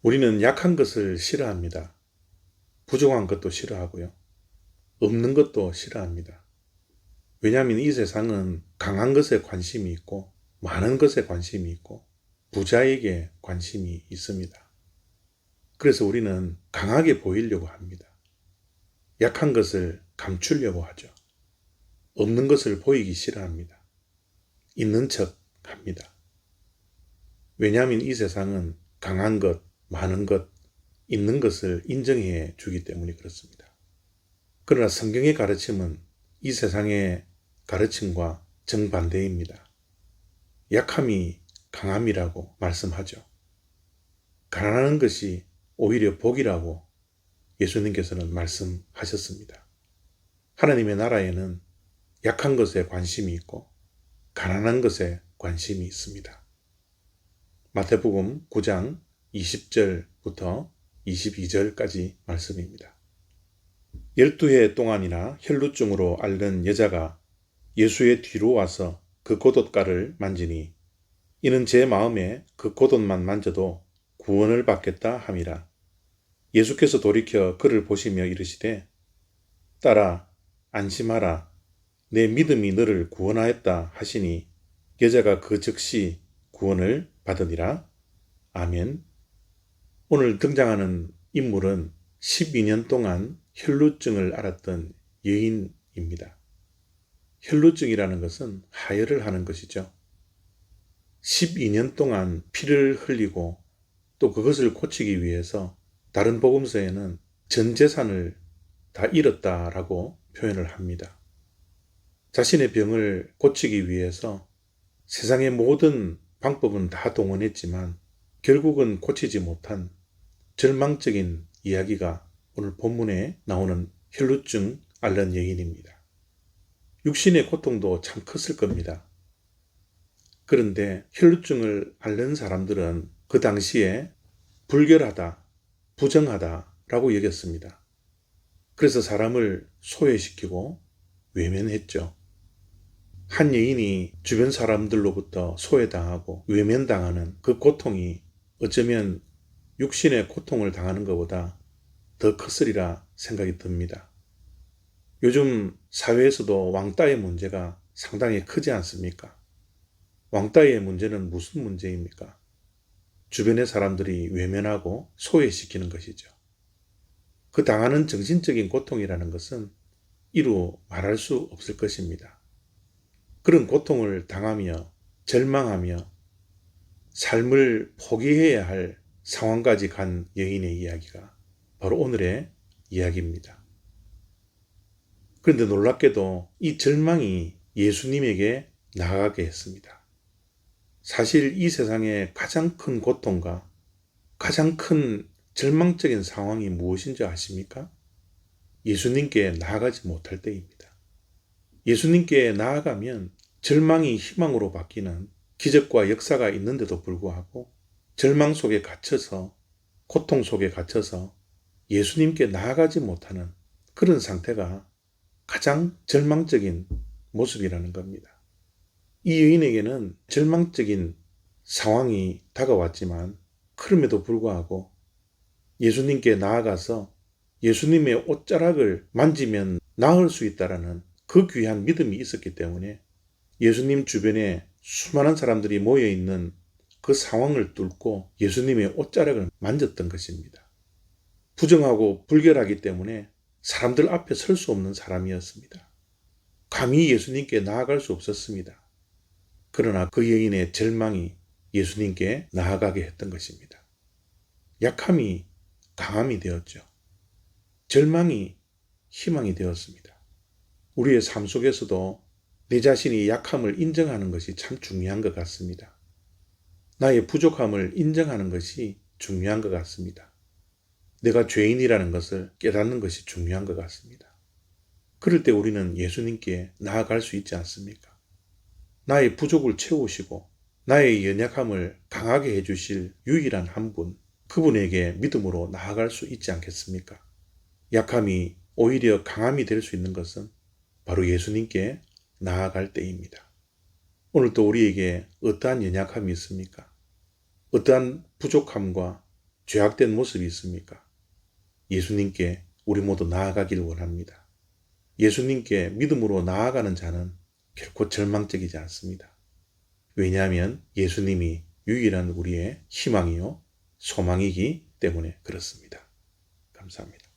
우리는 약한 것을 싫어합니다. 부족한 것도 싫어하고요. 없는 것도 싫어합니다. 왜냐하면 이 세상은 강한 것에 관심이 있고 많은 것에 관심이 있고 부자에게 관심이 있습니다. 그래서 우리는 강하게 보이려고 합니다. 약한 것을 감추려고 하죠. 없는 것을 보이기 싫어합니다. 있는 척 합니다. 왜냐하면 이 세상은 강한 것, 많은 것, 있는 것을 인정해 주기 때문에 그렇습니다. 그러나 성경의 가르침은 이 세상의 가르침과 정반대입니다. 약함이 강함이라고 말씀하죠. 가난한 것이 오히려 복이라고 예수님께서는 말씀하셨습니다. 하나님의 나라에는 약한 것에 관심이 있고 가난한 것에 관심이 있습니다. 마태복음 9장 20절부터 22절까지 말씀입니다. 12해 동안이나 혈루증으로 앓는 여자가 예수의 뒤로 와서 그 겉옷가를 만지니 이는 제 마음에 그 겉옷만 만져도 구원을 받겠다 함이라. 예수께서 돌이켜 그를 보시며 이르시되 딸아 안심하라 내 믿음이 너를 구원하였다 하시니 여자가 그 즉시 구원을 받으니라. 아멘. 오늘 등장하는 인물은 12년 동안 혈루증을 앓았던 여인입니다. 혈루증이라는 것은 하혈을 하는 것이죠. 12년 동안 피를 흘리고 또 그것을 고치기 위해서 다른 복음서에는 전 재산을 다 잃었다라고 표현을 합니다. 자신의 병을 고치기 위해서 세상의 모든 방법은 다 동원했지만 결국은 고치지 못한 절망적인 이야기가 오늘 본문에 나오는 혈루증 앓는 여인입니다. 육신의 고통도 참 컸을 겁니다. 그런데 혈루증을 앓는 사람들은 그 당시에 불결하다, 부정하다라고 여겼습니다. 그래서 사람을 소외시키고 외면했죠. 한 여인이 주변 사람들로부터 소외당하고 외면당하는 그 고통이 어쩌면 육신의 고통을 당하는 것보다 더 컸으리라 생각이 듭니다. 요즘 사회에서도 왕따의 문제가 상당히 크지 않습니까? 왕따의 문제는 무슨 문제입니까? 주변의 사람들이 외면하고 소외시키는 것이죠. 그 당하는 정신적인 고통이라는 것은 이루 말할 수 없을 것입니다. 그런 고통을 당하며 절망하며 삶을 포기해야 할 상황까지 간 여인의 이야기가 바로 오늘의 이야기입니다. 그런데 놀랍게도 이 절망이 예수님에게 나아가게 했습니다. 사실 이 세상의 가장 큰 고통과 가장 큰 절망적인 상황이 무엇인지 아십니까? 예수님께 나아가지 못할 때입니다. 예수님께 나아가면 절망이 희망으로 바뀌는 기적과 역사가 있는데도 불구하고 절망 속에 갇혀서 고통 속에 갇혀서 예수님께 나아가지 못하는 그런 상태가 가장 절망적인 모습이라는 겁니다. 이 여인에게는 절망적인 상황이 다가왔지만 그럼에도 불구하고 예수님께 나아가서 예수님의 옷자락을 만지면 나을 수 있다라는 그 귀한 믿음이 있었기 때문에 예수님 주변에 수많은 사람들이 모여있는 그 상황을 뚫고 예수님의 옷자락을 만졌던 것입니다. 부정하고 불결하기 때문에 사람들 앞에 설 수 없는 사람이었습니다. 감히 예수님께 나아갈 수 없었습니다. 그러나 그 여인의 절망이 예수님께 나아가게 했던 것입니다. 약함이 강함이 되었죠. 절망이 희망이 되었습니다. 우리의 삶 속에서도 내 자신이 약함을 인정하는 것이 참 중요한 것 같습니다. 나의 부족함을 인정하는 것이 중요한 것 같습니다. 내가 죄인이라는 것을 깨닫는 것이 중요한 것 같습니다. 그럴 때 우리는 예수님께 나아갈 수 있지 않습니까? 나의 부족을 채우시고 나의 연약함을 강하게 해주실 유일한 한 분, 그분에게 믿음으로 나아갈 수 있지 않겠습니까? 약함이 오히려 강함이 될 수 있는 것은 바로 예수님께 나아갈 때입니다. 오늘도 우리에게 어떠한 연약함이 있습니까? 어떠한 부족함과 죄악된 모습이 있습니까? 예수님께 우리 모두 나아가기를 원합니다. 예수님께 믿음으로 나아가는 자는 결코 절망적이지 않습니다. 왜냐하면 예수님이 유일한 우리의 희망이요 소망이기 때문에 그렇습니다. 감사합니다.